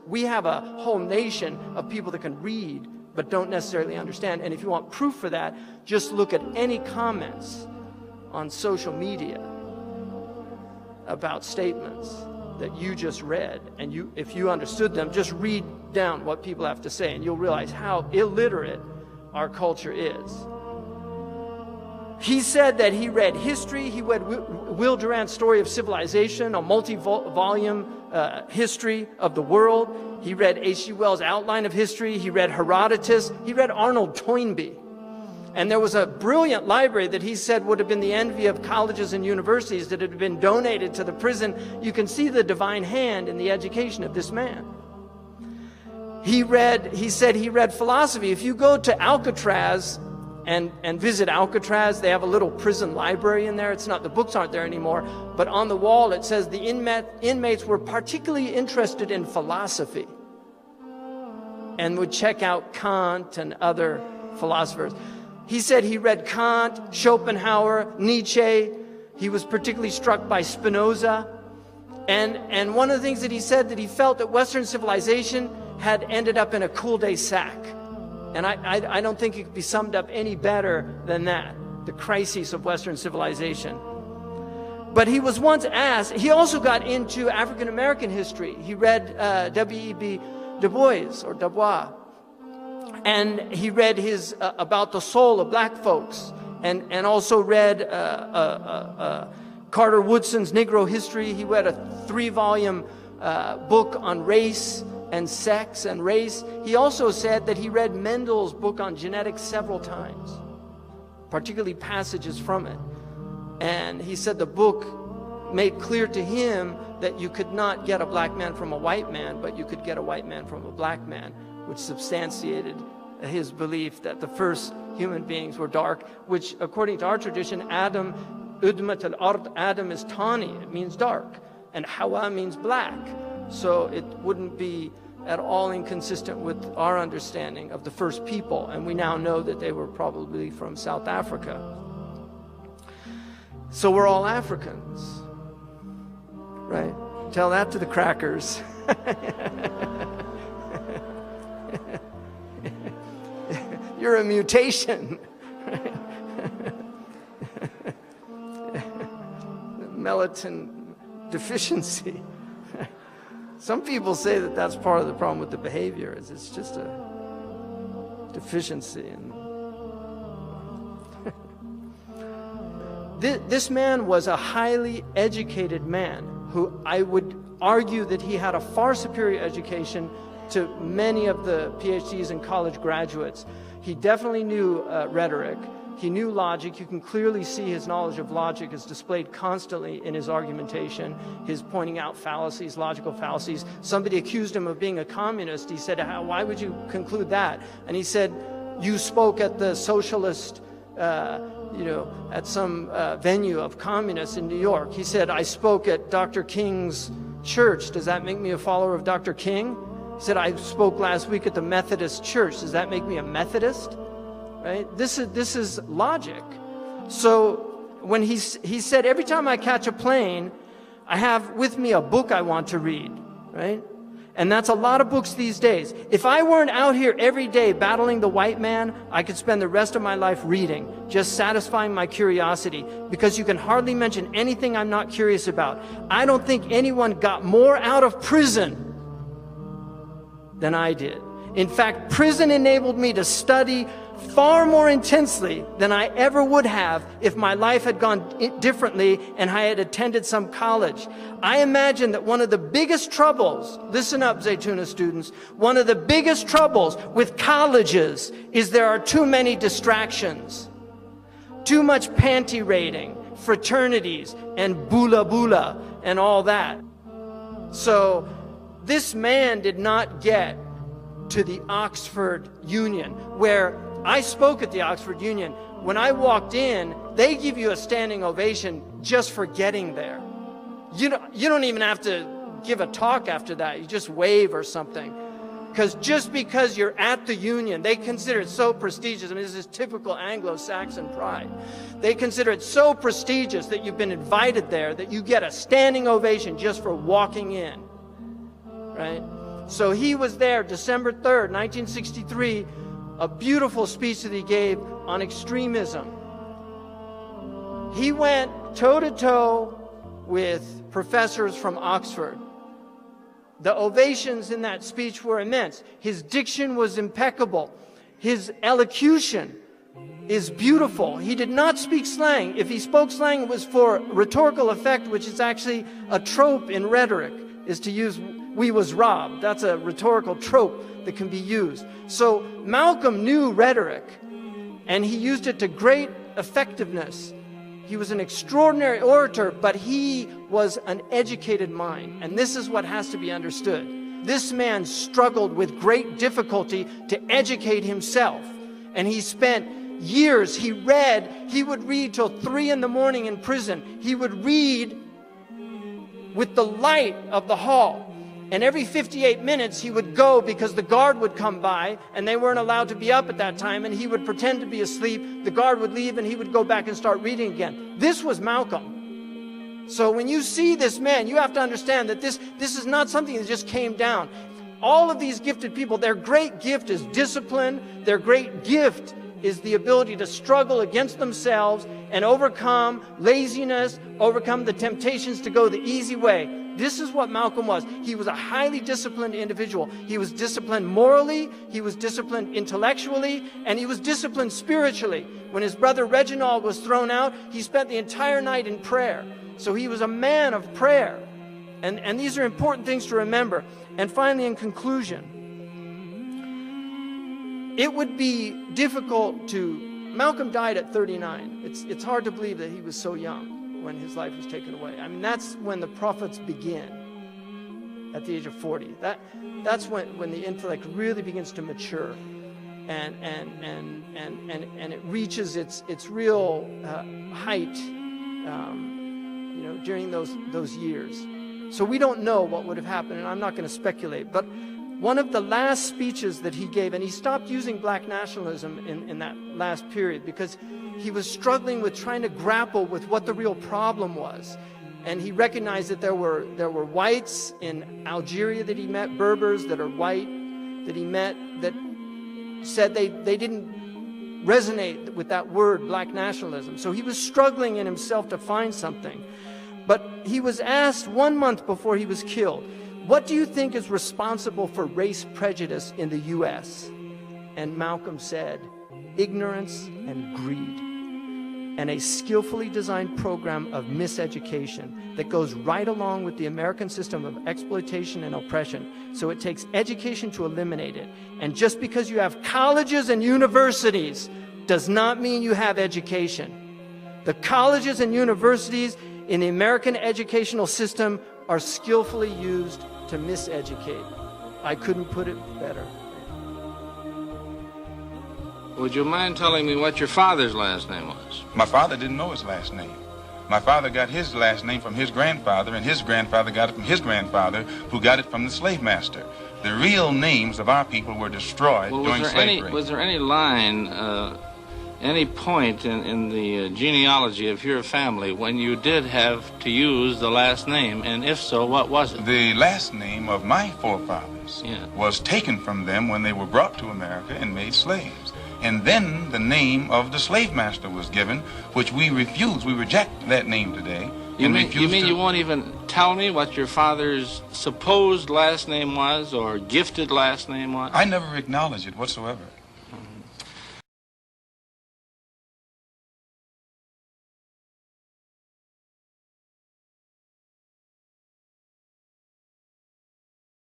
We have a whole nation of people that can read but don't necessarily understand. And if you want proof for that, just look at any comments on social media about statements that you just read, and if you understood them, just read down what people have to say, and you'll realize how illiterate our culture is. He said that he read history. He read Will Durant's Story of Civilization, a multi-volume history of the world. He read H.G. Wells' Outline of History. He read Herodotus. He read Arnold Toynbee. And there was a brilliant library that he said would have been the envy of colleges and universities that had been donated to the prison. You can see the divine hand in the education of this man. He said he read philosophy. If you go to Alcatraz and visit Alcatraz, they have a little prison library in there. It's not, the books aren't there anymore, but on the wall it says the inmates were particularly interested in philosophy and would check out Kant and other philosophers. He said he read Kant, Schopenhauer, Nietzsche. He was particularly struck by Spinoza. And one of the things that he said, that he felt that Western civilization had ended up in a cul-de-sac. And I don't think it could be summed up any better than that, the crises of Western civilization. But he was once asked, he also got into African American history. He read W.E.B. Du Bois. And he read his about the soul of black folks, and also read Carter Woodson's Negro History. He read a 3-volume book on race and sex and race. He also said that he read Mendel's book on genetics several times, particularly passages from it. And he said the book made clear to him that you could not get a black man from a white man, but you could get a white man from a black man, which substantiated his belief that the first human beings were dark, which according to our tradition, Adam, Udmat al-Ard, Adam is tawny, it means dark, and Hawa means black. So it wouldn't be at all inconsistent with our understanding of the first people, and we now know that they were probably from South Africa. So we're all Africans, right? Tell that to the crackers. You're a mutation. Melatonin deficiency. Some people say that that's part of the problem with the behavior, is it's just a deficiency. This man was a highly educated man who I would argue that he had a far superior education to many of the PhDs and college graduates. He definitely knew rhetoric. He knew logic. You can clearly see his knowledge of logic is displayed constantly in his argumentation, his pointing out fallacies, logical fallacies. Somebody accused him of being a communist. He said, why would you conclude that? And he said, you spoke at the socialist, at some venue of communists in New York. He said, I spoke at Dr. King's church. Does that make me a follower of Dr. King? He said, I spoke last week at the Methodist church. Does that make me a Methodist? Right? This is logic. So when he said, every time I catch a plane, I have with me a book I want to read, right? And that's a lot of books these days. If I weren't out here every day battling the white man, I could spend the rest of my life reading, just satisfying my curiosity, because you can hardly mention anything I'm not curious about. I don't think anyone got more out of prison than I did. In fact, prison enabled me to study far more intensely than I ever would have if my life had gone differently and I had attended some college. I imagine that one of the biggest troubles, listen up Zaytuna students, one of the biggest troubles with colleges is there are too many distractions. Too much panty raiding, fraternities, and bula bula, and all that. So this man did not get to the Oxford Union, where I spoke at the Oxford Union. When I walked in, they give you a standing ovation just for getting there. You don't even have to give a talk after that. You just wave or something. Just because you're at the Union, they consider it so prestigious. I mean, this is typical Anglo-Saxon pride. They consider it so prestigious that you've been invited there that you get a standing ovation just for walking in, right? So he was there December 3rd, 1963, a beautiful speech that he gave on extremism. He went toe-to-toe with professors from Oxford. The ovations in that speech were immense. His diction was impeccable. His elocution is beautiful. He did not speak slang. If he spoke slang, it was for rhetorical effect, which is actually a trope in rhetoric, is to use "we was robbed." That's a rhetorical trope that can be used. So Malcolm knew rhetoric, and he used it to great effectiveness. He was an extraordinary orator, but he was an educated mind. And this is what has to be understood. This man struggled with great difficulty to educate himself. And he spent years, he would read till 3 in the morning in prison. He would read with the light of the hall. And every 58 minutes he would go because the guard would come by and they weren't allowed to be up at that time, and he would pretend to be asleep. The guard would leave and he would go back and start reading again. This was Malcolm. So when you see this man, you have to understand that this is not something that just came down. All of these gifted people, their great gift is discipline. Their great gift is the ability to struggle against themselves and overcome laziness, overcome the temptations to go the easy way. This is what Malcolm was. He was a highly disciplined individual. He was disciplined morally, he was disciplined intellectually, and he was disciplined spiritually. When his brother Reginald was thrown out, he spent the entire night in prayer. So he was a man of prayer. And these are important things to remember. And finally, in conclusion, it would be difficult to... Malcolm died at 39. It's hard to believe that he was so young when his life was taken away. I mean, that's when the prophets begin, at the age of 40. That's when the intellect really begins to mature, and it reaches its real height, during those years. So we don't know what would have happened, and I'm not going to speculate. But one of the last speeches that he gave, and he stopped using black nationalism in that last period because he was struggling with trying to grapple with what the real problem was. And he recognized that there were whites in Algeria that he met, Berbers that are white, that he met, that said they didn't resonate with that word, black nationalism. So he was struggling in himself to find something. But he was asked 1 month before he was killed, what do you think is responsible for race prejudice in the U.S.? And Malcolm said, ignorance and greed, and a skillfully designed program of miseducation that goes right along with the American system of exploitation and oppression. So it takes education to eliminate it. And just because you have colleges and universities does not mean you have education. The colleges and universities in the American educational system are skillfully used to miseducate. I couldn't put it better. Would you mind telling me what your father's last name was? My father didn't know his last name. My father got his last name from his grandfather, and his grandfather got it from his grandfather, who got it from the slave master. The real names of our people were destroyed during slavery. Was there any line, any point in the genealogy of your family when you did have to use the last name, and if so, what was it? The last name of my forefathers was taken from them when they were brought to America and made slaves. And then the name of the slave master was given, which we refuse. We reject that name today. You mean you won't even tell me what your father's supposed last name was or gifted last name was? I never acknowledge it whatsoever.